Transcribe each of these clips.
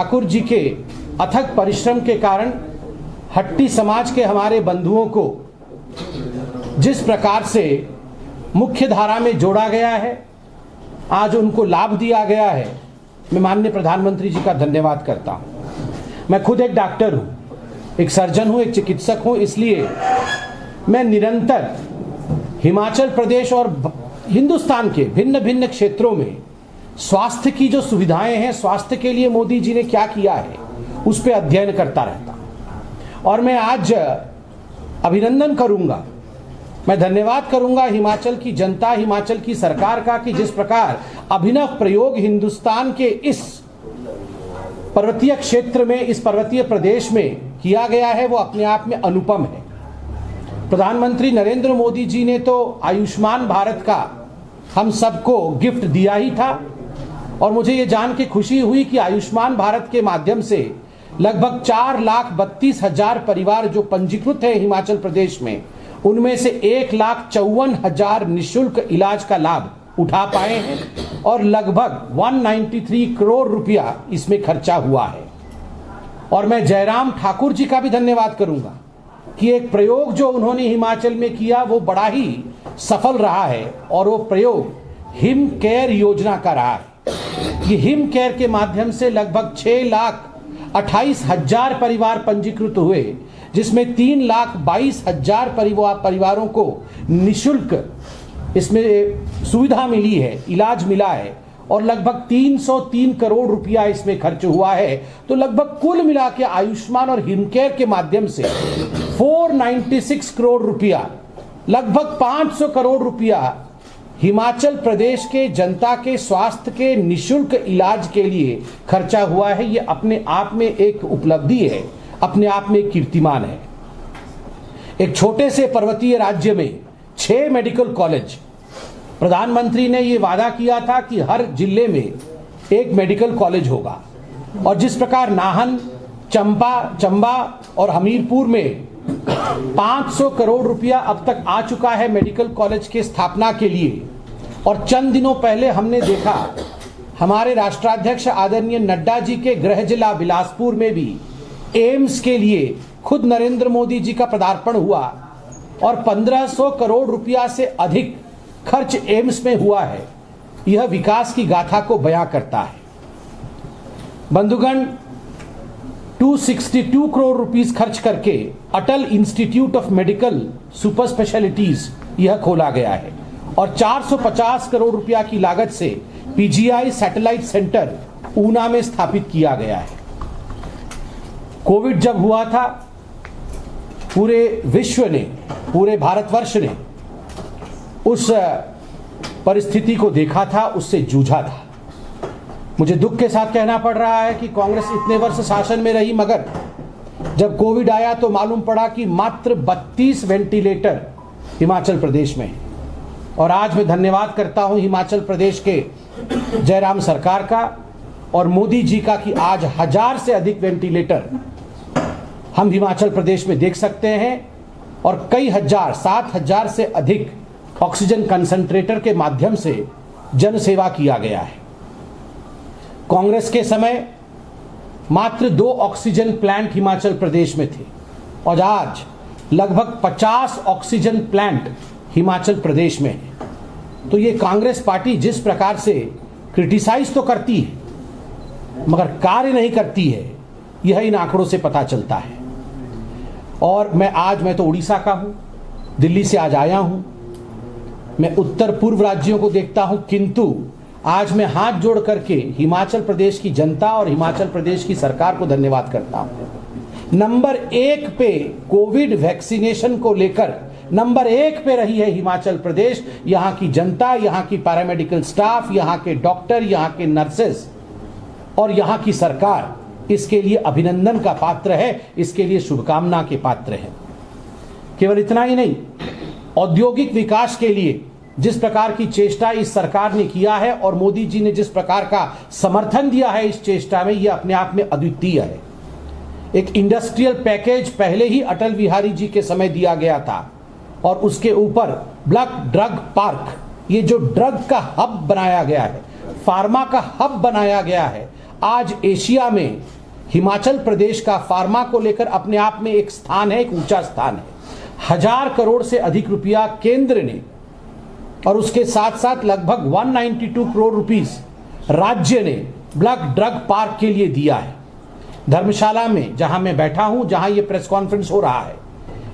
ठाकुर जी के अथक परिश्रम के कारण हट्टी समाज के हमारे बंधुओं को जिस प्रकार से मुख्य धारा में जोड़ा गया है, आज उनको लाभ दिया गया है, मैं माननीय प्रधानमंत्री जी का धन्यवाद करता हूं। मैं खुद एक डॉक्टर हूं, एक सर्जन हूं, एक चिकित्सक हूं, इसलिए मैं निरंतर हिमाचल प्रदेश और हिंदुस्तान के भिन्न भिन्न क्षेत्रों में स्वास्थ्य की जो सुविधाएं हैं, स्वास्थ्य के लिए मोदी जी ने क्या किया है, उस पर अध्ययन करता रहता हूं। और मैं आज अभिनंदन करूंगा, मैं धन्यवाद करूंगा हिमाचल की जनता, हिमाचल की सरकार का कि जिस प्रकार अभिनव प्रयोग हिंदुस्तान के इस पर्वतीय क्षेत्र में, इस पर्वतीय प्रदेश में किया गया है, वो अपने आप में अनुपम है। प्रधानमंत्री नरेंद्र मोदी जी ने तो आयुष्मान भारत का हम सबको गिफ्ट दिया ही था, और मुझे ये जान के खुशी हुई कि आयुष्मान भारत के माध्यम से लगभग 4,32,000 परिवार जो पंजीकृत है हिमाचल प्रदेश में, उनमें से 1,54,000 निःशुल्क इलाज का लाभ उठा पाए हैं और लगभग 193 करोड़ रुपया इसमें खर्चा हुआ है। और मैं जयराम ठाकुर जी का भी धन्यवाद करूंगा कि एक प्रयोग जो उन्होंने हिमाचल में किया वो बड़ा ही सफल रहा है, और वो प्रयोग हिम केयर योजना का रहा है। ये हिम केयर के माध्यम से लगभग 6,28,000 परिवार पंजीकृत हुए, जिसमें 3,22,000 परिवारों को निःशुल्क इसमें सुविधा मिली है, इलाज मिला है, और लगभग 303 करोड़ रुपया इसमें खर्च हुआ है। तो लगभग कुल मिला के आयुष्मान और हिमकेयर के माध्यम से 496 करोड़ रुपया, लगभग 500 करोड़ रुपया हिमाचल प्रदेश के जनता के स्वास्थ्य के निःशुल्क इलाज के लिए खर्चा हुआ है। ये अपने आप में एक उपलब्धि है, अपने आप में एक कीर्तिमान है। एक छोटे से पर्वतीय राज्य में 6 मेडिकल कॉलेज, प्रधानमंत्री ने ये वादा किया था कि हर जिले में एक मेडिकल कॉलेज होगा, और जिस प्रकार नाहन, चंबा और हमीरपुर में 500 करोड़ रुपया अब तक आ चुका है मेडिकल कॉलेज के स्थापना के लिए। और चंद दिनों पहले हमने देखा हमारे राष्ट्राध्यक्ष आदरणीय नड्डा जी के गृह जिला बिलासपुर में भी एम्स के लिए खुद नरेंद्र मोदी जी का पदार्पण हुआ, और 1500 करोड़ रुपया से अधिक खर्च एम्स में हुआ है। यह विकास की गाथा को बयां करता है। बंधुगण, 262 करोड़ रुपीस खर्च करके Atal Institute of Medical Super Specialities यह खोला गया है, और 450 करोड़ रुपया की लागत से पीजीआई सैटेलाइट सेंटर ऊना में स्थापित किया गया है। कोविड जब हुआ था, पूरे विश्व ने, पूरे भारतवर्ष ने उस परिस्थिति को देखा था, उससे जूझा था। मुझे दुख के साथ कहना पड़ रहा है कि कांग्रेस इतने वर्ष शासन में रही, मगर जब कोविड आया तो मालूम पड़ा कि मात्र 32 वेंटिलेटर हिमाचल प्रदेश में है। और आज मैं धन्यवाद करता हूं हिमाचल प्रदेश के जयराम सरकार का और मोदी जी का कि आज 1000 से अधिक वेंटिलेटर हम हिमाचल प्रदेश में देख सकते हैं, और कई हजार, 7,000 से अधिक ऑक्सीजन कंसंट्रेटर के माध्यम से जन सेवा किया गया है। कांग्रेस के समय मात्र 2 ऑक्सीजन प्लांट हिमाचल प्रदेश में थे, और आज लगभग 50 ऑक्सीजन प्लांट हिमाचल प्रदेश में है। तो ये कांग्रेस पार्टी जिस प्रकार से क्रिटिसाइज तो करती है मगर कार्य नहीं करती है, यह इन आंकड़ों से पता चलता है। और मैं तो उड़ीसा का हूं, दिल्ली से आज आया हूं, मैं उत्तर पूर्व राज्यों को देखता हूं, किंतु आज मैं हाथ जोड़ करके हिमाचल प्रदेश की जनता और हिमाचल प्रदेश की सरकार को धन्यवाद करता हूं। नंबर 1 पे कोविड वैक्सीनेशन को लेकर नंबर 1 पे रही है हिमाचल प्रदेश। यहां की जनता, यहां की पैरामेडिकल स्टाफ, यहां के डॉक्टर, यहां के नर्सेस और यहां की सरकार इसके लिए अभिनंदन का पात्र है, इसके लिए शुभकामना के पात्र है। केवल इतना ही नहीं, औद्योगिक विकास के लिए जिस प्रकार की चेष्टा इस सरकार ने किया है और मोदी जी ने जिस प्रकार का समर्थन दिया है इस चेष्टा में, यह अपने आप में अद्वितीय है। एक इंडस्ट्रियल पैकेज पहले ही अटल बिहारी जी के समय दिया गया था, और उसके ऊपर ब्लैक ड्रग पार्क, ये जो ड्रग का हब बनाया गया है, फार्मा का हब बनाया गया है, आज एशिया में हिमाचल प्रदेश का फार्मा को लेकर अपने आप में एक स्थान है, एक ऊंचा स्थान है। 1000 करोड़ से अधिक रुपया केंद्र ने और उसके साथ साथ लगभग 192 करोड़ रुपीस राज्य ने ब्लड ड्रग पार्क के लिए दिया है। धर्मशाला में जहां मैं बैठा हूं, जहां ये प्रेस कॉन्फ्रेंस हो रहा है,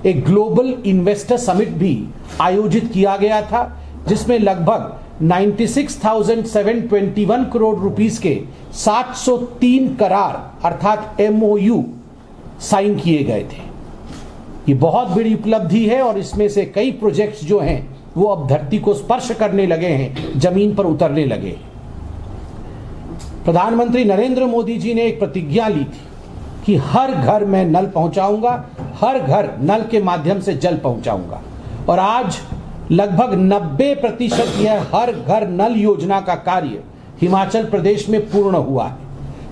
एक ग्लोबल इन्वेस्टर समिट भी आयोजित किया गया था, जिसमें लगभग 96,721 करोड़ रुपीस के 703 करार अर्थात MOU साइन किए गए थे। ये बहुत बड़ी उपलब्धि है और इसमें से कई प्रोजेक्ट्स जो हैं वो अब धरती को स्पर्श करने लगे हैं, जमीन पर उतरने लगे हैं। प्रधानमंत्री नरेंद्र मोदी जी ने एक प्रतिज्ञा ली थी कि हर घर में नल पहुंचाऊंगा, हर घर नल के माध्यम से जल पहुंचाऊंगा, और आज लगभग 90% यह हर घर नल योजना का कार्य हिमाचल प्रदेश में पूर्ण हुआ है।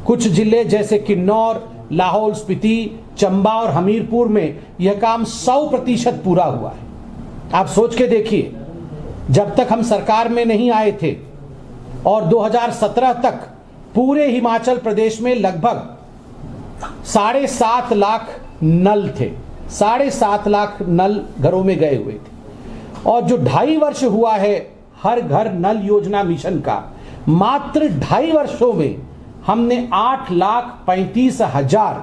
कुछ जिले जैसे किन्नौर, लाहौल स्पीति, चंबा और हमीरपुर में यह काम 100% पूरा हुआ है। आप सोच के देखिए, जब तक हम सरकार में नहीं आए थे और 2017 तक पूरे हिमाचल प्रदेश में लगभग 7.5 लाख नल थे, 7.5 लाख नल घरों में गए हुए थे। और जो 2.5 वर्ष हुआ है हर घर नल योजना मिशन का, मात्र 2.5 वर्षों में हमने 8,35,000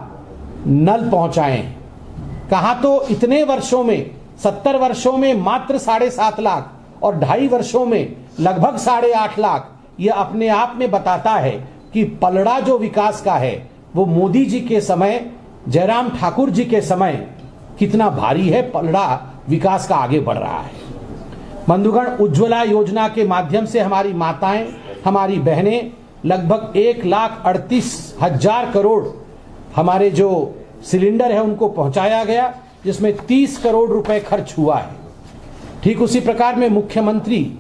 नल पहुंचाए हैं। कहां तो इतने वर्षों में, 70 वर्षों में मात्र 7.5 लाख और 2.5 वर्षों में लगभग 8.5 लाख। यह अपने आप में बताता है कि पलड़ा जो विकास का है वो मोदी जी के समय, जयराम ठाकुर जी के समय कितना भारी है, पलड़ा विकास का आगे बढ़ रहा है। बंधुगण, उज्ज्वला योजना के माध्यम से हमारी माताएं, हमारी बहनें लगभग 1,38,000 करोड़ हमारे जो सिलेंडर है उनको पहुंचाया गया, जिसमें 30 करोड़ रुपए खर्च हुआ है। ठीक उसी प्रकार मैं मुख्यमंत्री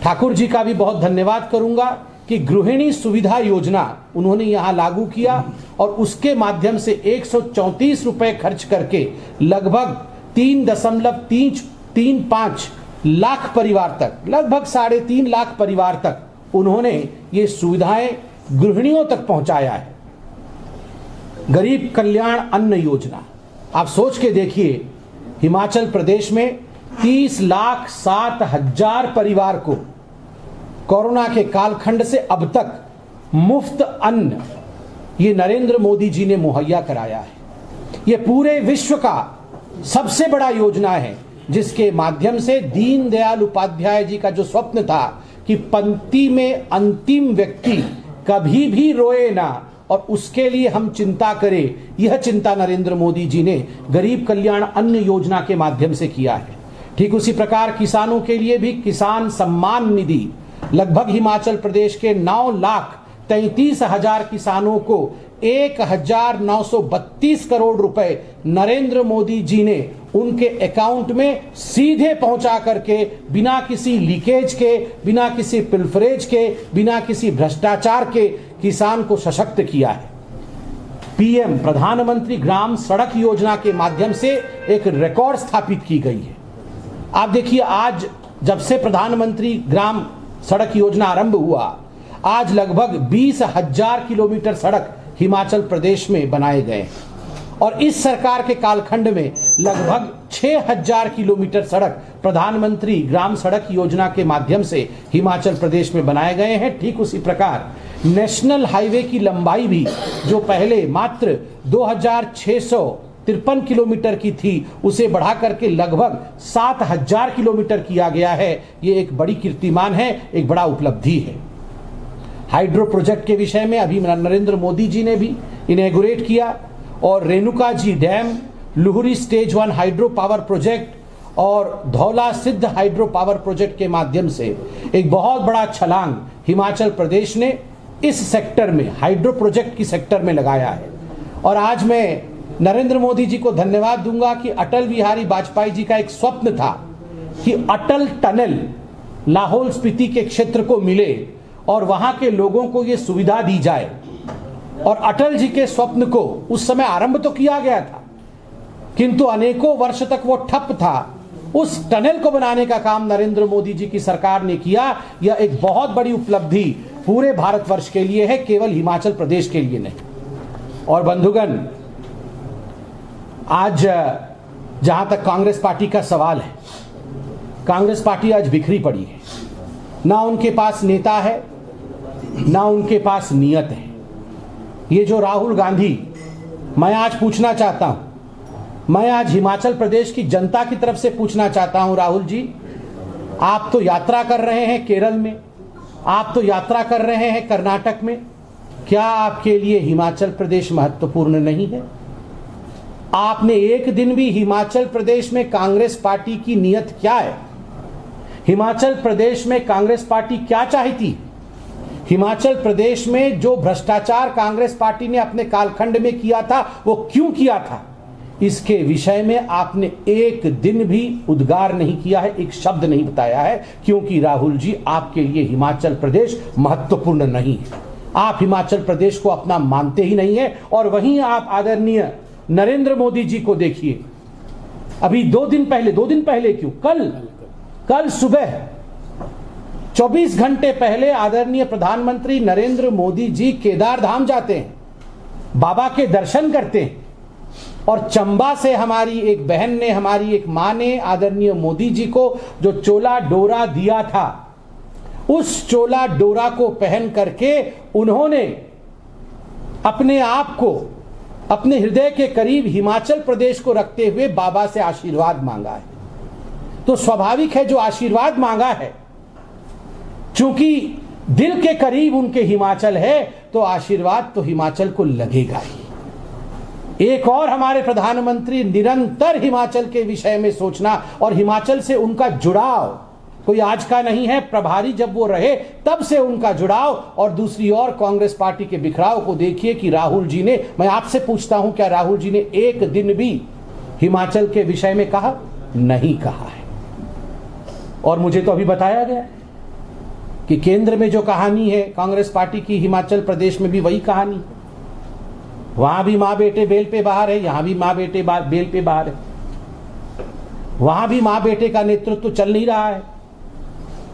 ठाकुर जी का भी बहुत धन्यवाद करूंगा कि गृहिणी सुविधा योजना उन्होंने यहां लागू किया और उसके माध्यम से 134 रुपए खर्च करके लगभग 3.335 लाख परिवार तक, लगभग 3.5 लाख परिवार तक उन्होंने ये सुविधाएं गृहिणियों तक पहुंचाया है। गरीब कल्याण अन्न योजना, आप सोच के देखिए, हिमाचल प्रदेश में 30,07,000 परिवार को कोरोना के कालखंड से अब तक मुफ्त अन्न ये नरेंद्र मोदी जी ने मुहैया कराया है। ये पूरे विश्व का सबसे बड़ा योजना है, जिसके माध्यम से दीनदयाल उपाध्याय जी का जो स्वप्न था कि पंक्ति में अंतिम व्यक्ति कभी भी रोए ना और उसके लिए हम चिंता करें, यह चिंता नरेंद्र मोदी जी ने गरीब कल्याण अन्न योजना के माध्यम से किया है। ठीक उसी प्रकार किसानों के लिए भी किसान सम्मान निधि, लगभग हिमाचल प्रदेश के 9,33,000 किसानों को 1,932 करोड़ रुपए नरेंद्र मोदी जी ने उनके अकाउंट में सीधे पहुंचा करके, बिना किसी लीकेज के, बिना किसी पिलफरेज के, बिना किसी भ्रष्टाचार के किसान को सशक्त किया है। PM प्रधानमंत्री ग्राम सड़क योजना के माध्यम से एक रिकॉर्ड स्थापित की गई है। आप देखिए, आज जब से प्रधानमंत्री ग्राम सड़क योजना आरंभ हुआ, आज लगभग 20,000 किलोमीटर सड़क हिमाचल प्रदेश में बनाए गए हैं और इस सरकार के कालखंड में लगभग 6,000 किलोमीटर सड़क प्रधानमंत्री ग्राम सड़क योजना के माध्यम से हिमाचल प्रदेश में बनाए गए हैं। ठीक उसी प्रकार नेशनल हाईवे की लंबाई भी, जो पहले मात्र 2,653 किलोमीटर की थी, उसे बढ़ा करके लगभग 7,000 किलोमीटर किया गया है। ये एक बड़ी कीर्तिमान है, एक बड़ा उपलब्धि है। हाइड्रो प्रोजेक्ट के विषय में अभी नरेंद्र मोदी जी ने भी इनॉग्रेट किया और Renuka ji dam, Luhri stage 1 hydro power project और धौला सिद्ध हाइड्रो पावर प्रोजेक्ट के माध्यम से एक बहुत बड़ा छलांग हिमाचल प्रदेश ने इस सेक्टर में, हाइड्रो प्रोजेक्ट की सेक्टर में लगाया है। और आज मैं नरेंद्र मोदी जी को धन्यवाद दूंगा कि अटल बिहारी वाजपेयी जी का एक स्वप्न था कि अटल टनल लाहौल स्पीति के क्षेत्र को मिले और वहां के लोगों को यह सुविधा दी जाए। और अटल जी के स्वप्न को उस समय आरंभ तो किया गया था, किंतु अनेकों वर्ष तक वो ठप था। उस टनल को बनाने का काम नरेंद्र मोदी जी की सरकार ने किया। यह एक बहुत बड़ी उपलब्धि पूरे भारतवर्ष के लिए है, केवल हिमाचल प्रदेश के लिए नहीं। और बंधुगण, आज जहां तक कांग्रेस पार्टी का सवाल है, कांग्रेस पार्टी आज बिखरी पड़ी है। ना उनके पास नेता है, ना उनके पास नियत है। ये जो राहुल गांधी, मैं आज पूछना चाहता हूं, मैं आज हिमाचल प्रदेश की जनता की तरफ से पूछना चाहता हूं, राहुल जी, आप तो यात्रा कर रहे हैं केरल में, आप तो यात्रा कर रहे हैं कर्नाटक में, क्या आपके लिए हिमाचल प्रदेश महत्वपूर्ण नहीं है? आपने एक दिन भी हिमाचल प्रदेश में कांग्रेस पार्टी की नीयत क्या है, हिमाचल प्रदेश में कांग्रेस पार्टी क्या चाहती, हिमाचल प्रदेश में जो भ्रष्टाचार कांग्रेस पार्टी ने अपने कालखंड में किया था वो क्यों किया था, इसके विषय में आपने एक दिन भी उद्गार नहीं किया है, एक शब्द नहीं बताया है। क्योंकि राहुल जी, आपके लिए हिमाचल प्रदेश महत्वपूर्ण नहीं है, आप हिमाचल प्रदेश को अपना मानते ही नहीं है। और वहीं आप आदरणीय नरेंद्र मोदी जी को देखिए, अभी दो दिन पहले क्यों, कल सुबह 24 घंटे पहले आदरणीय प्रधानमंत्री नरेंद्र मोदी जी केदार धाम जाते हैं, बाबा के दर्शन करते हैं। और चंबा से हमारी एक बहन ने, हमारी एक मां ने आदरणीय मोदी जी को जो चोला डोरा दिया था, उस चोला डोरा को पहन करके उन्होंने अपने आप को अपने हृदय के करीब हिमाचल प्रदेश को रखते हुए बाबा से आशीर्वाद मांगा है। तो स्वाभाविक है, जो आशीर्वाद मांगा है, चूंकि दिल के करीब उनके हिमाचल है, तो आशीर्वाद तो हिमाचल को लगेगा ही। एक और हमारे प्रधानमंत्री निरंतर हिमाचल के विषय में सोचना और हिमाचल से उनका जुड़ाव कोई आज का नहीं है, प्रभारी जब वो रहे तब से उनका जुड़ाव। और दूसरी ओर कांग्रेस पार्टी के बिखराव को देखिए कि राहुल जी ने, मैं आपसे पूछता हूं, क्या राहुल जी ने एक दिन भी हिमाचल के विषय में कहा? नहीं कहा है। और मुझे तो अभी बताया गया कि केंद्र में जो कहानी है कांग्रेस पार्टी की, हिमाचल प्रदेश में भी वही कहानी है। वहां भी मां बेटे बेल पे बाहर है, यहां भी मां बेटे बेल पे बाहर है। वहां भी मां बेटे का नेतृत्व चल नहीं रहा है।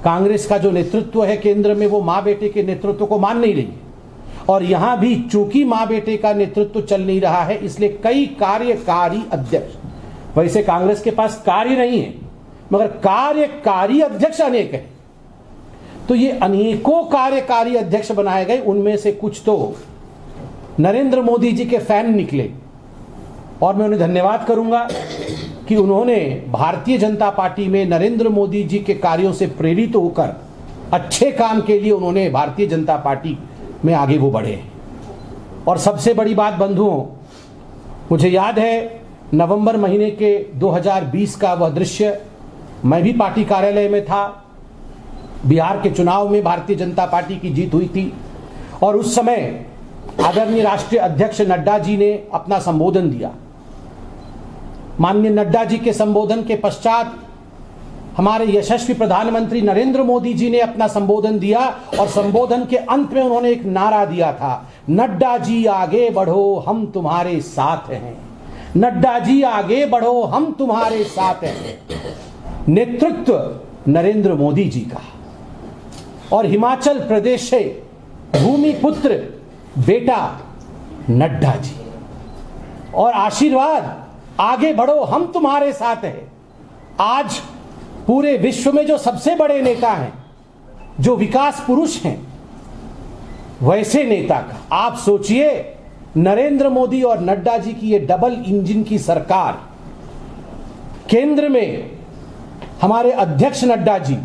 कांग्रेस का जो नेतृत्व है केंद्र में, वो मां बेटे के नेतृत्व को मान नहीं रही है। और यहां भी चूंकि मां बेटे का नेतृत्व चल नहीं रहा है, इसलिए कई कार्यकारी अध्यक्ष, वैसे कांग्रेस के पास कार्य नहीं है मगर कार्यकारी अध्यक्ष अनेक है, तो ये अनेकों कार्यकारी अध्यक्ष बनाए गए। उनमें से कुछ तो नरेंद्र मोदी जी के फैन निकले और मैं उन्हें धन्यवाद करूंगा कि उन्होंने भारतीय जनता पार्टी में नरेंद्र मोदी जी के कार्यों से प्रेरित होकर अच्छे काम के लिए उन्होंने भारतीय जनता पार्टी में आगे वो बढ़े। और सबसे बड़ी बात बंधुओं, मुझे याद है नवंबर महीने के 2020 का वह दृश्य, मैं भी पार्टी कार्यालय में था। बिहार के चुनाव में भारतीय जनता पार्टी की जीत हुई थी और उस समय आदरणीय राष्ट्रीय अध्यक्ष नड्डा जी ने अपना संबोधन दिया। माननीय नड्डा जी के संबोधन के पश्चात हमारे यशस्वी प्रधानमंत्री नरेंद्र मोदी जी ने अपना संबोधन दिया और संबोधन के अंत में उन्होंने एक नारा दिया था, नड्डा जी आगे बढ़ो हम तुम्हारे साथ हैं, नड्डा जी आगे बढ़ो हम तुम्हारे साथ हैं। नेतृत्व नरेंद्र मोदी जी का और हिमाचल प्रदेश से भूमिपुत्र बेटा नड्डा जी, और आशीर्वाद आगे बढ़ो हम तुम्हारे साथ हैं। आज पूरे विश्व में जो सबसे बड़े नेता हैं, जो विकास पुरुष हैं, वैसे नेता का आप सोचिए, नरेंद्र मोदी और नड्डा जी की ये डबल इंजन की सरकार, केंद्र में हमारे अध्यक्ष नड्डा जी,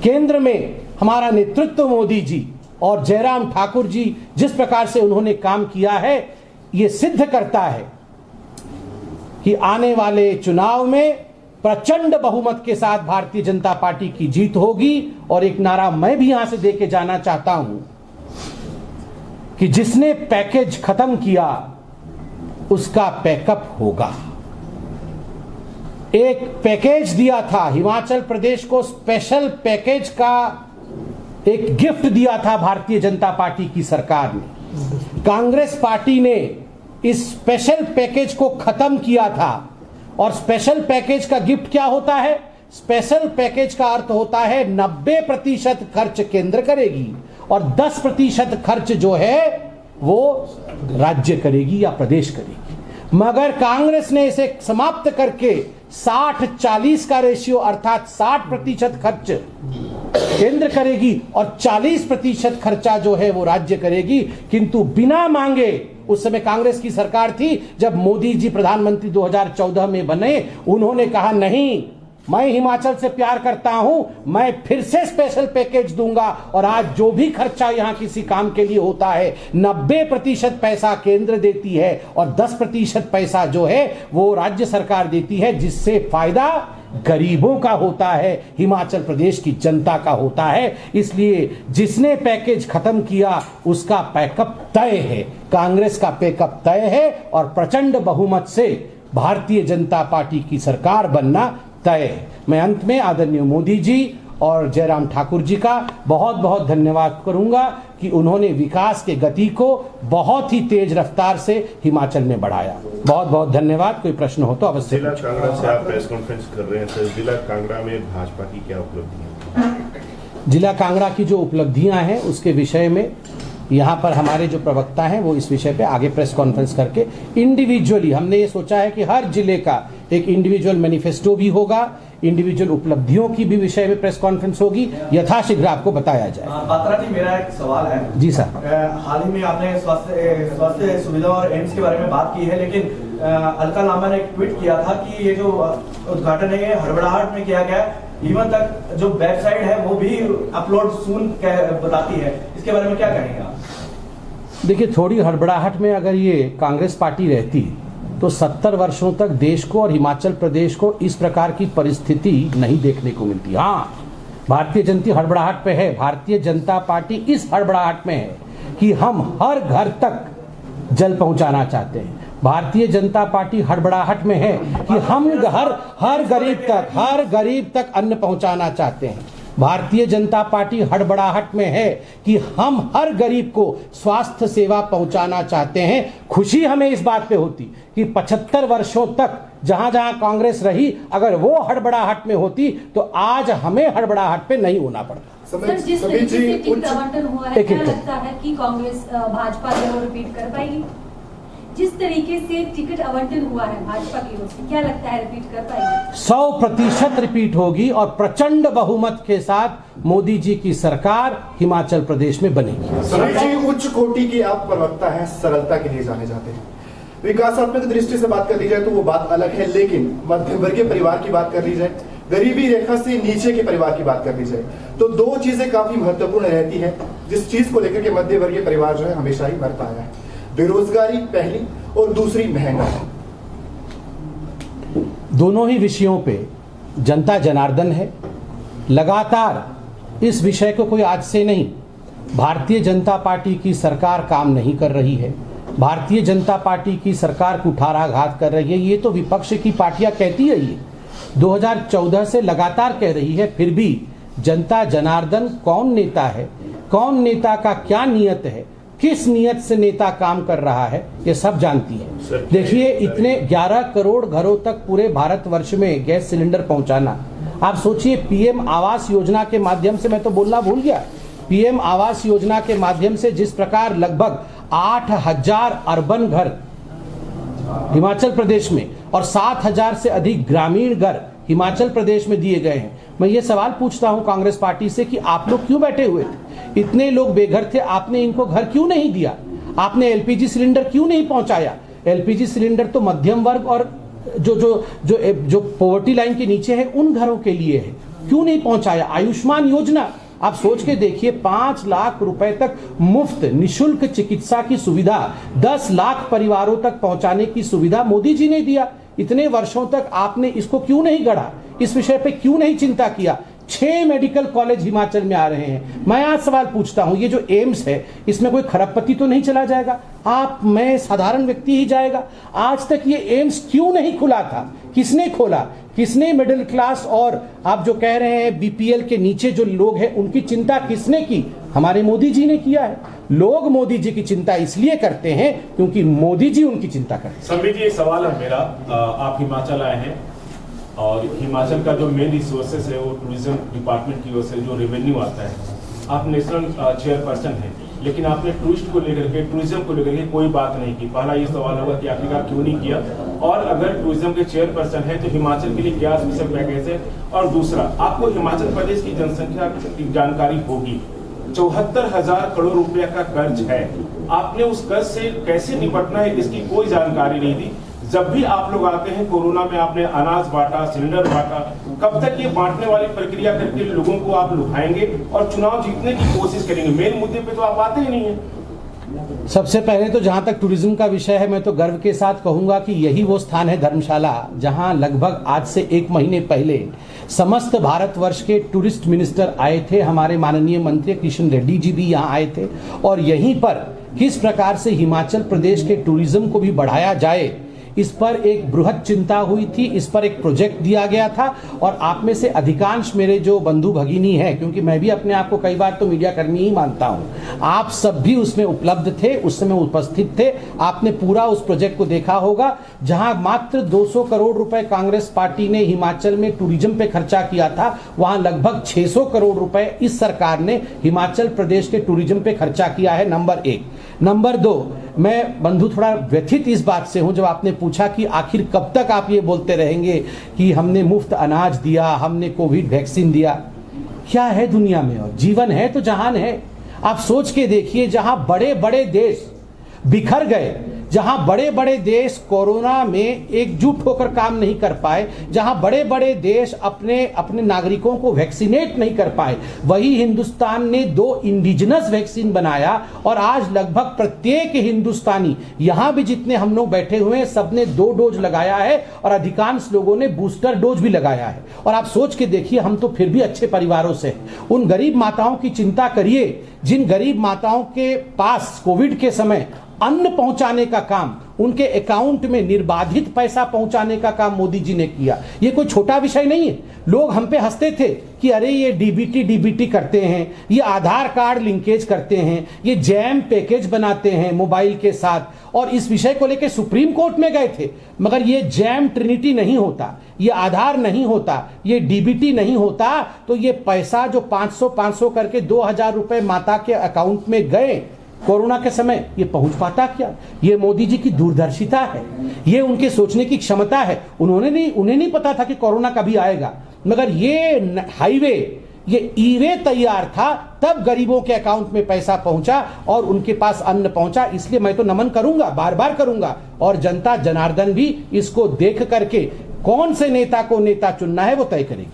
केंद्र में हमारा नेतृत्व मोदी जी और जयराम ठाकुर जी, जिस प्रकार से उन्होंने काम किया है, ये सिद्ध करता है कि आने वाले चुनाव में प्रचंड बहुमत के साथ भारतीय जनता पार्टी की जीत होगी। और एक नारा मैं भी यहां से देके जाना चाहता हूं कि जिसने पैकेज खत्म किया उसका पैकअप होगा। एक पैकेज दिया था हिमाचल प्रदेश को, स्पेशल पैकेज का एक गिफ्ट दिया था भारतीय जनता पार्टी की सरकार ने। कांग्रेस पार्टी ने इस स्पेशल पैकेज को खत्म किया था। और स्पेशल पैकेज का गिफ्ट क्या होता है? स्पेशल पैकेज का अर्थ होता है 90% खर्च केंद्र करेगी और 10% खर्च जो है वो राज्य करेगी या प्रदेश करेगी। मगर कांग्रेस ने इसे समाप्त करके 60-40 का रेशियो अर्थात 60% खर्च केंद्र करेगी और 40% खर्चा जो है वो राज्य करेगी, किंतु बिना मांगे। उस समय कांग्रेस की सरकार थी जब मोदी जी प्रधानमंत्री 2014 में बने, उन्होंने कहा नहीं, मैं हिमाचल से प्यार करता हूं, मैं फिर से स्पेशल पैकेज दूंगा। और आज जो भी खर्चा यहां किसी काम के लिए होता है 90% पैसा केंद्र देती है और 10% पैसा जो है वो राज्य सरकार देती है, जिससे फायदा गरीबों का होता है, हिमाचल प्रदेश की जनता का होता है। इसलिए जिसने पैकेज खत्म किया उसका पैकअप तय है, कांग्रेस का पैकअप तय है और प्रचंड बहुमत से भारतीय जनता पार्टी की सरकार बनना तय है। मैं अंत में आदरणीय मोदी जी और जयराम ठाकुर जी का बहुत बहुत धन्यवाद करूंगा कि उन्होंने विकास के गति को बहुत ही तेज रफ्तार से हिमाचल में बढ़ाया। बहुत बहुत धन्यवाद। कोई प्रश्न हो तो अवश्य। जिला कांगड़ा से आप प्रेस कॉन्फ्रेंस कर रहे हैं सर, जिला कांगड़ा में भाजपा की क्या उपलब्धियां? जिला कांगड़ा की जो उपलब्धियां हैं उसके विषय में यहाँ पर हमारे जो प्रवक्ता हैं वो इस विषय पे आगे प्रेस कॉन्फ्रेंस करके इंडिविजुअली, हमने ये सोचा है कि हर जिले का एक इंडिविजुअल मैनिफेस्टो भी होगा, इंडिविजुअल उपलब्धियों की भी विषय में प्रेस कॉन्फ्रेंस होगी, यथाशीघ्र आपको बताया जाए। पात्रा जी, मेरा एक सवाल है। जी सर। हाल ही में आपने स्वास्थ्य सुविधा और एम्स के बारे में बात की है, लेकिन अलका लांबा ने एक ट्वीट किया था कि ये जो उद्घाटन है ये हड़बड़ाहट में किया गया, इवन तक जो वेबसाइट है वो भी अपलोड सून बताती है, इसके बारे में क्या कहेंगे आप? देखिए, थोड़ी हड़बड़ाहट में अगर ये कांग्रेस पार्टी रहती तो 70 वर्षों तक देश को और हिमाचल प्रदेश को इस प्रकार की परिस्थिति नहीं देखने को मिलती। हाँ, भारतीय जनता हड़बड़ाहट पे है। भारतीय जनता पार्टी इस हड़बड़ाहट में है कि हम हर घर तक जल पहुंचाना चाहते हैं। भारतीय जनता पार्टी हड़बड़ाहट में है कि हम हर गरीब तक अन्न पहुंचाना चाहते हैं। भारतीय जनता पार्टी हड़बड़ाहट में है कि हम हर गरीब को स्वास्थ्य सेवा पहुंचाना चाहते हैं। खुशी हमें इस बात पे होती कि 75 वर्षों तक जहां जहां कांग्रेस रही, अगर वो हड़बड़ाहट में होती तो आज हमें हड़बड़ाहट पे नहीं होना पड़ता। सर, जिस तरीके से टिकट आवंटन हुआ है, क्या लगता है कि कांग्रेस भाजपा जो रिपीट कर पाएगी? जिस तरीके से टिकट आवंटन हुआ है भाजपा की ओर से, क्या लगता है रिपीट कर पाएगी? 100% रिपीट होगी और प्रचंड बहुमत के साथ मोदी जी की सरकार हिमाचल प्रदेश में बनेगी। समीर जी, उच्च कोटि की आप प्रवक्ता हैं, सरलता के लिए जाने जाते हैं। विकासात्मक दृष्टि से बात कर ली जाए तो वो बात अलग है, लेकिन मध्यम वर्गीय परिवार की बात कर ली जाए, गरीबी रेखा से नीचे के परिवार की बात कर ली जाए, तो दो चीजें काफी महत्वपूर्ण रहती है जिस चीज को लेकर के मध्य वर्गीय परिवार जो है हमेशा ही मरता आया है। बेरोजगारी पहली और दूसरी महंगाई। दोनों ही विषयों पे जनता जनार्दन है। लगातार इस विषय को कोई आज से नहीं, भारतीय जनता पार्टी की सरकार काम नहीं कर रही है। भारतीय जनता पार्टी की सरकार कुठाराघात कर रही है। ये तो विपक्ष की पार्टियां कहती है, ये 2014 से लगातार कह रही है, फिर भी जनता जनार्दन कौन नेता है, कौन नेता का क्या नियत है, किस नियत से नेता काम कर रहा है, ये सब जानती है। देखिए, इतने 11 करोड़ घरों तक पूरे भारतवर्ष में गैस सिलेंडर पहुंचाना, आप सोचिए पीएम आवास योजना के माध्यम से, मैं तो बोलना भूल गया, पीएम आवास योजना के माध्यम से जिस प्रकार लगभग 8000 अर्बन घर हिमाचल प्रदेश में और 7000 से अधिक ग्रामीण घर हिमाचल प्रदेश में दिए गए हैं। मैं ये सवाल पूछता हूं कांग्रेस पार्टी से कि आप लोग क्यों बैठे हुए थे? इतने लोग बेघर थे, आपने इनको घर क्यों नहीं दिया? आपने एलपीजी सिलेंडर क्यों नहीं पहुंचाया? एलपीजी सिलेंडर तो मध्यम वर्ग और जो पॉवर्टी लाइन के नीचे है उन घरों के लिए है, क्यों नहीं पहुंचाया? आयुष्मान योजना, आप सोच के देखिए, 5 लाख रुपए तक मुफ्त निशुल्क चिकित्सा की सुविधा 10 लाख परिवारों तक पहुंचाने की सुविधा मोदी जी ने दिया। इतने वर्षों तक आपने इसको क्यों नहीं गढ़ा? इस विषय पे क्यों नहीं चिंता किया? 6 मेडिकल कॉलेज हिमाचल में आ रहे हैं। मैं आज सवाल पूछता हूं, ये जो एम्स है इसमें कोई खरबपति तो नहीं चला जाएगा? आप, मैं, साधारण व्यक्ति ही जाएगा? आज तक ये एम्स क्यों नहीं खुला था? किसने खोला? किसने मिडिल क्लास और आप जो कह रहे हैं बीपीएल के नीचे जो लोग हैं उनकी चिंता किसने की? हमारे मोदी जी ने किया है। लोग मोदी जी की चिंता इसलिए करते हैं क्योंकि मोदी जी उनकी चिंता करते हैं। समीर जी, एक सवाल है मेरा, आप हिमाचल आए हैं और हिमाचल का जो मेन रिसोर्सेस है वो टूरिज्म डिपार्टमेंट की ओर से जो रेवेन्यू आता है आप नेशनल चेयरपर्सन हैं, लेकिन आपने टूरिस्ट को लेकर के, टूरिज्म को लेकर के कोई बात नहीं की। पहला ये सवाल होगा कि आखिरकार क्यों नहीं किया, और अगर टूरिज्म के चेयरपर्सन है तो हिमाचल के लिए क्या स्पेशल पैकेज है। और दूसरा, आपको हिमाचल प्रदेश की जनसंख्या की जानकारी होगी, 74,000 करोड़ रुपया का कर्ज है। आपने उस कर्ज से कैसे निपटना है इसकी कोई जानकारी नहीं दी। जब भी आप लोग आते हैं, कोरोना में आपने अनाज बांटा, सिलेंडर बांटा, कब तक ये बांटने वाली प्रक्रिया करके लोगों को आप लुभाएंगे और चुनाव जीतने की कोशिश करेंगे? मेन मुद्दे पे तो आप आते ही नहीं है। सबसे पहले तो जहां तक टूरिज्म का विषय है, मैं तो गर्व के साथ कहूंगा कि यही वो स्थान है, धर्मशाला, जहां लगभग आज से 1 महीने पहले समस्त भारतवर्ष के टूरिस्ट मिनिस्टर आए थे। हमारे माननीय मंत्री किशन रेड्डी जी भी यहां आए थे, और यहीं पर किस प्रकार से हिमाचल प्रदेश के टूरिज्म को भी बढ़ाया जाए, इस पर एक बृहद चिंता हुई थी। इस पर एक प्रोजेक्ट दिया गया था, और आप में से अधिकांश मेरे जो बंधु भगिनी हैं, क्योंकि मैं भी अपने आप को कई बार तो मीडिया कर्मी ही मानता हूं, आप सब भी उसमें उपलब्ध थे, उस समय उपस्थित थे। आपने पूरा उस प्रोजेक्ट को देखा होगा, जहां मात्र 200 करोड़ रुपए कांग्रेस पार्टी ने हिमाचल में टूरिज्म पे खर्चा किया था, वहां लगभग 600 करोड़ रुपए इस सरकार ने हिमाचल प्रदेश के टूरिज्म पे खर्चा किया है, नंबर 1। नंबर 2, मैं बंधु थोड़ा व्यथित इस बात से हूं, जब आपने पूछा कि आखिर कब तक आप ये बोलते रहेंगे कि हमने मुफ्त अनाज दिया, हमने कोविड वैक्सीन दिया। क्या है दुनिया में, और जीवन है तो जहान है। आप सोच के देखिए, जहां बड़े बड़े देश बिखर गए, जहां बड़े बड़े देश कोरोना में एकजुट होकर काम नहीं कर पाए, जहां बड़े बड़े देश अपने अपने नागरिकों को वैक्सीनेट नहीं कर पाए, वही हिंदुस्तान ने 2 इंडिजिनस वैक्सीन बनाया, और आज लगभग प्रत्येक हिंदुस्तानी, यहां भी जितने हम लोग बैठे हुए हैं, सबने 2 डोज लगाया है, और अधिकांश लोगों ने बूस्टर डोज भी लगाया है। और आप सोच के देखिए, हम तो फिर भी अच्छे परिवारों से हैं। उन गरीब माताओं की चिंता करिए, जिन गरीब माताओं के पास कोविड के समय अन्न पहुंचाने का काम, उनके अकाउंट में निर्बाधित पैसा पहुंचाने का काम मोदी जी ने किया। ये कोई छोटा विषय नहीं है। लोग हम पे हंसते थे कि अरे ये डीबीटी करते हैं, ये आधार कार्ड लिंकेज करते हैं, ये जैम पैकेज बनाते हैं मोबाइल के साथ, और इस विषय को लेकर सुप्रीम कोर्ट में गए थे। मगर ये जैम ट्रिनिटी नहीं होता, ये आधार नहीं होता, ये डीबीटी नहीं होता, तो ये पैसा जो 500 करके 2000 रुपए माता के अकाउंट में गए कोरोना के समय, ये पहुंच पाता क्या? ये मोदी जी की दूरदर्शिता है, ये उनके सोचने की क्षमता है। उन्हें नहीं पता था कि कोरोना कभी आएगा, मगर ये हाईवे, ये ईवे तैयार था, तब गरीबों के अकाउंट में पैसा पहुंचा और उनके पास अन्न पहुंचा। इसलिए मैं तो नमन करूंगा, बार बार करूंगा, और जनता जनार्दन भी इसको देख करके कौन से नेता को नेता चुनना है वो तय करेगी।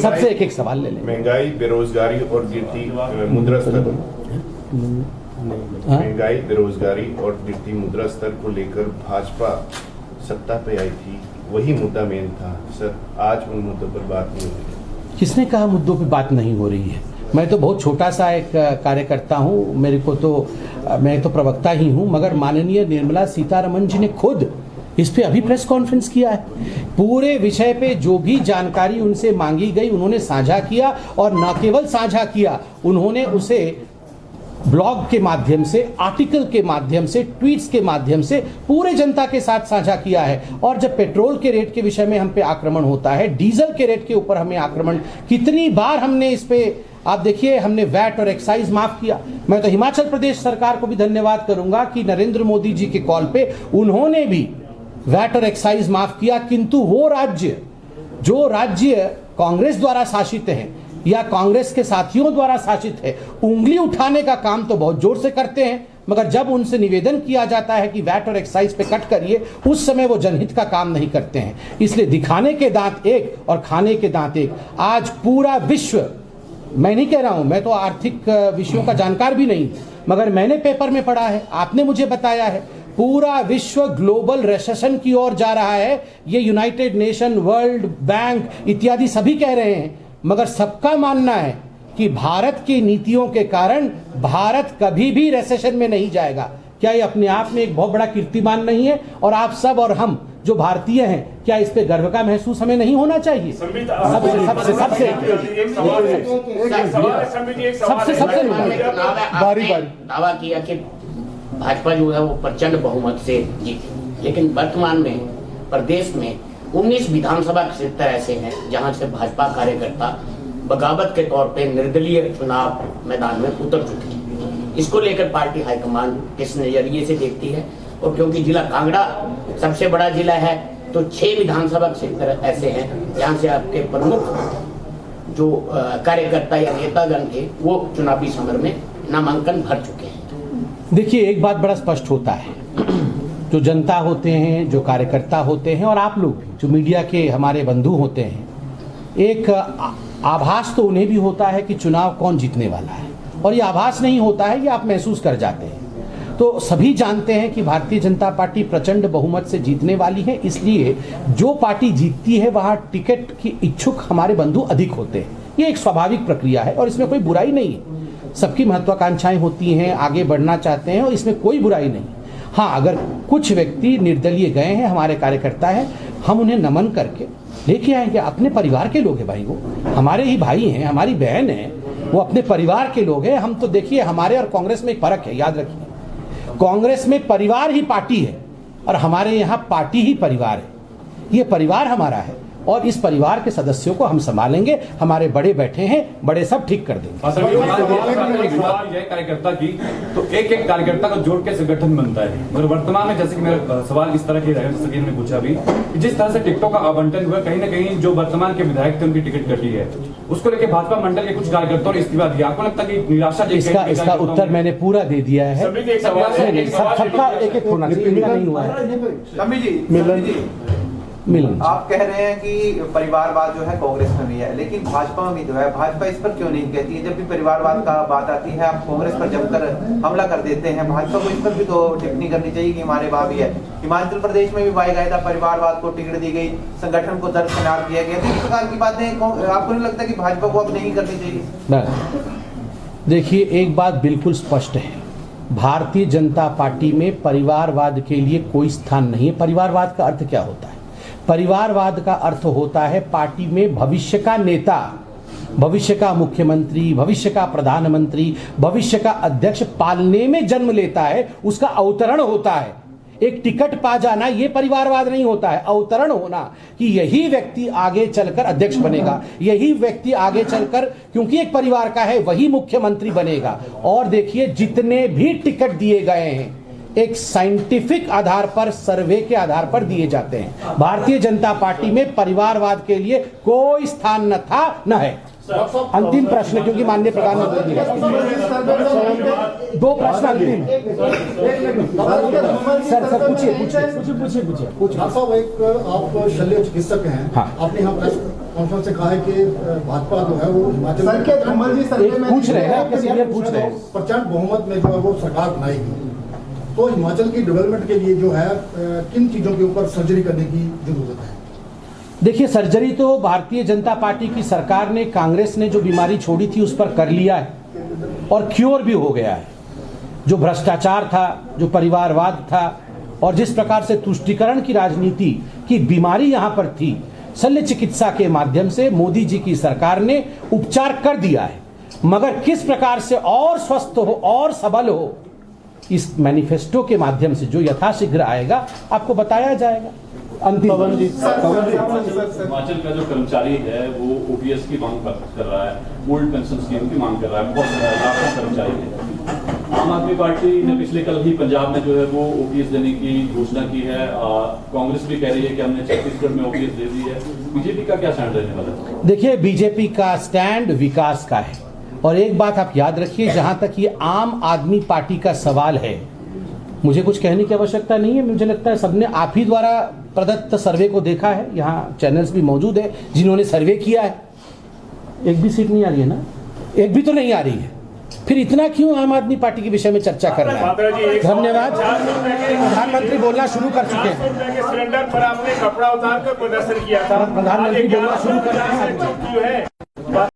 सबसे एक सवाल ले लें। महंगाई, बेरोजगारी और गिरती मुद्रा स्तर, महंगाई, बेरोजगारी और गिरती मुद्रा स्तर को लेकर भाजपा सत्ता पे आई थी, वही मुद्दा मेन था सर। आज उन मुद्दों पर बात नहीं हो रही है। किसने कहा मुद्दों पे बात नहीं हो रही है? मैं तो बहुत छोटा सा एक कार्यकर्ता हूं, मैं तो प्रवक्ता ही हूं, मगर माननीय निर्मला सीतारमण जी ने खुद इस पे अभी प्रेस कॉन्फ्रेंस किया है। पूरे विषय पे जो भी जानकारी उनसे मांगी गई उन्होंने साझा किया, और न केवल साझा किया, उन्होंने उसे ब्लॉग के माध्यम से, आर्टिकल के माध्यम से, ट्वीट्स के माध्यम से पूरे जनता के साथ साझा किया है। और जब पेट्रोल के रेट के विषय में हम पे आक्रमण होता है, डीजल के रेट के ऊपर हमें आक्रमण, कितनी बार हमने इस पे, आप देखिए, हमने वैट और एक्साइज माफ किया। मैं तो हिमाचल प्रदेश सरकार को भी धन्यवाद करूंगा कि नरेंद्र मोदी जी के कॉल पे उन्होंने भी वैट और एक्साइज माफ किया। किंतु वो राज्य, जो राज्य कांग्रेस द्वारा शासित है या कांग्रेस के साथियों द्वारा शासित है, उंगली उठाने का काम तो बहुत जोर से करते हैं, मगर जब उनसे निवेदन किया जाता है कि वैट और एक्साइज पे कट करिए, उस समय वो जनहित का काम नहीं करते हैं। इसलिए दिखाने के दांत एक और खाने के दांत एक। आज पूरा विश्व, मैं नहीं कह रहा हूं, मैं तो आर्थिक विषयों का जानकार भी नहीं, मगर मैंने पेपर में पढ़ा है, आपने मुझे बताया है, पूरा विश्व ग्लोबल रिसेशन की ओर जा रहा है। ये यूनाइटेड नेशन, वर्ल्ड बैंक इत्यादि सभी कह रहे हैं, मगर सबका मानना है कि भारत की नीतियों के कारण भारत कभी भी रिसेशन में नहीं जाएगा। क्या ये अपने आप में एक बहुत बड़ा कीर्तिमान नहीं है? और आप सब और हम जो भारतीय हैं, क्या इस पे गर्व का महसूस हमें नहीं होना चाहिए? सबसे दावा किया कि भाजपा जो है वो प्रचंड बहुमत से जीती, लेकिन वर्तमान में प्रदेश में 19 विधानसभा क्षेत्र ऐसे हैं जहां से भाजपा कार्यकर्ता बगावत के तौर पे निर्दलीय चुनाव मैदान में उतर चुकी है। इसको लेकर पार्टी हाईकमान किस नजरिए से देखती है, और क्योंकि जिला कांगड़ा सबसे बड़ा जिला है तो 6 विधानसभा क्षेत्र ऐसे हैं जहाँ से आपके प्रमुख जो कार्यकर्ता या नेतागण थे वो चुनावी समर में नामांकन भर चुके हैं। देखिए, एक बात बड़ा स्पष्ट होता है, जो जनता होते हैं, जो कार्यकर्ता होते हैं, और आप लोग भी जो मीडिया के हमारे बंधु होते हैं, एक आभास तो उन्हें भी होता है कि चुनाव कौन जीतने वाला है, और ये आभास नहीं होता है, ये आप महसूस कर जाते हैं। तो सभी जानते हैं कि भारतीय जनता पार्टी प्रचंड बहुमत से जीतने वाली है, इसलिए जो पार्टी जीतती है वहाँ टिकट की इच्छुक हमारे बंधु अधिक होते हैं। ये एक स्वाभाविक प्रक्रिया है और इसमें कोई बुराई नहीं है। सबकी महत्वाकांक्षाएं होती हैं, आगे बढ़ना चाहते हैं, और इसमें कोई बुराई नहीं। हाँ, अगर कुछ व्यक्ति निर्दलीय गए हैं, हमारे कार्यकर्ता हैं, हम उन्हें नमन करके लेके आएंगे। अपने परिवार के लोग हैं भाई, वो हमारे ही भाई हैं, हमारी बहन है, वो अपने परिवार के लोग हैं। हम तो देखिए, हमारे और कांग्रेस में एक फर्क है, याद रखिए। कांग्रेस में परिवार ही पार्टी है और हमारे यहाँ पार्टी ही परिवार है। ये परिवार हमारा है और इस परिवार के सदस्यों को हम संभालेंगे। हमारे बड़े बैठे हैं, बड़े सब ठीक कर देंगे। कार्यकर्ता की तो एक एक कार्यकर्ता को जोड़ के संगठन बनता है, मगर वर्तमान में जैसे कि मेरा सवाल इस तरह की सकीन ने पूछा भी, जिस तरह से टिकटों का आवंटन हुआ, कहीं ना कहीं जो वर्तमान के विधायक थे उनकी टिकट कटी है, उसको लेकर भाजपा मंडल के कुछ कार्यकर्ताओं ने इस्तीफा दिया। आपको लगता है कि निराशा? इसका उत्तर मैंने पूरा दे दिया है। सबका एक एक होना चाहिए, इनका नहीं हुआ है। मिलन, आप कह रहे हैं कि परिवारवाद जो है कांग्रेस में भी है, लेकिन भाजपा में भी जो है, भाजपा इस पर क्यों नहीं कहती है? जब भी परिवारवाद का बात आती है, आप कांग्रेस पर जमकर हमला कर देते हैं। भाजपा को इस पर भी तो टिप्पणी करनी चाहिए कि हमारे वहाँ भी है। हिमाचल प्रदेश में भी बाकायदा परिवारवाद को टिकट दी गई, संगठन को दरकिनार किया गया। तो इस प्रकार की बातें आपको नहीं लगता कि भाजपा को अब नहीं करनी चाहिए? देखिए, एक बात बिल्कुल स्पष्ट है, भारतीय जनता पार्टी में परिवारवाद के लिए कोई स्थान नहीं है। परिवारवाद का अर्थ क्या होता है? परिवारवाद का अर्थ होता है पार्टी में भविष्य का नेता, भविष्य का मुख्यमंत्री, भविष्य का प्रधानमंत्री, भविष्य का अध्यक्ष पालने में जन्म लेता है, उसका अवतरण होता है। एक टिकट पा जाना ये परिवारवाद नहीं होता है। अवतरण होना कि यही व्यक्ति आगे चलकर अध्यक्ष बनेगा, यही व्यक्ति आगे चलकर, क्योंकि एक परिवार का है, वही मुख्यमंत्री बनेगा। और देखिए, जितने भी टिकट दिए गए हैं एक साइंटिफिक आधार पर, सर्वे के आधार पर दिए जाते हैं। भारतीय जनता पार्टी में परिवारवाद के लिए कोई स्थान न था, न है। अंतिम प्रश्न, क्योंकि माननीय प्रधानमंत्री दो प्रश्न अंतिम। सर पूछिए। साहब, एक आप शल्य चिकित्सक हैं। हाँ। आपने यहाँ प्रेस कॉन्फ्रेंस से कहा है कि भाजपा जो है वो हिमाचल पूछ रहे हैं प्रचंड बहुमत में जो है वो सरकार बनाएगी, तो हिमाचल की डेवलपमेंट के लिए जो है किन चीजों के ऊपर सर्जरी करने की जरूरत है? देखिए, सर्जरी तो भारतीय जनता पार्टी की सरकार ने, कांग्रेस ने जो बीमारी छोड़ी थी उस पर कर लिया है और क्योर भी हो गया है। जो भ्रष्टाचार था, जो परिवारवाद था, और जिस प्रकार से तुष्टीकरण की राजनीति की बीमारी यहाँ पर थी, शल्य चिकित्सा के माध्यम से मोदी जी की सरकार ने उपचार कर दिया है। मगर किस प्रकार से और स्वस्थ हो और सबल हो, इस मैनिफेस्टो के माध्यम से जो यथाशीघ्र आएगा आपको बताया जाएगा। अंतिम हिमाचल का जो कर्मचारी है वो ओपीएस की मांग कर रहा है, ओल्ड पेंशन स्कीम की मांग कर रहा है, बहुत सारे लाखों कर्मचारी है। आम आदमी पार्टी ने पिछले कल ही पंजाब में जो है वो ओपीएस देने की घोषणा की है। कांग्रेस भी कह रही है कि हमने छत्तीसगढ़ में ओपीएस दे दी है। बीजेपी का क्या स्टैंड रहने वाला है? देखिए, बीजेपी का स्टैंड विकास का है। और एक बात आप याद रखिए, जहां तक ये आम आदमी पार्टी का सवाल है, मुझे कुछ कहने की आवश्यकता नहीं है। मुझे लगता है सबने आप ही द्वारा प्रदत्त सर्वे को देखा है, यहाँ चैनल्स भी मौजूद है जिन्होंने सर्वे किया है। एक भी सीट नहीं आ रही है ना, एक भी तो नहीं आ रही है, फिर इतना क्यों आम आदमी पार्टी के विषय में चर्चा कर रहा है? धन्यवाद। प्रधानमंत्री बोलना शुरू कर चुके हैं। सिलेंडर पर आपने कपड़ा उतार कर प्रदर्शन किया था। प्रधानमंत्री बोलना शुरू कर चुके हैं।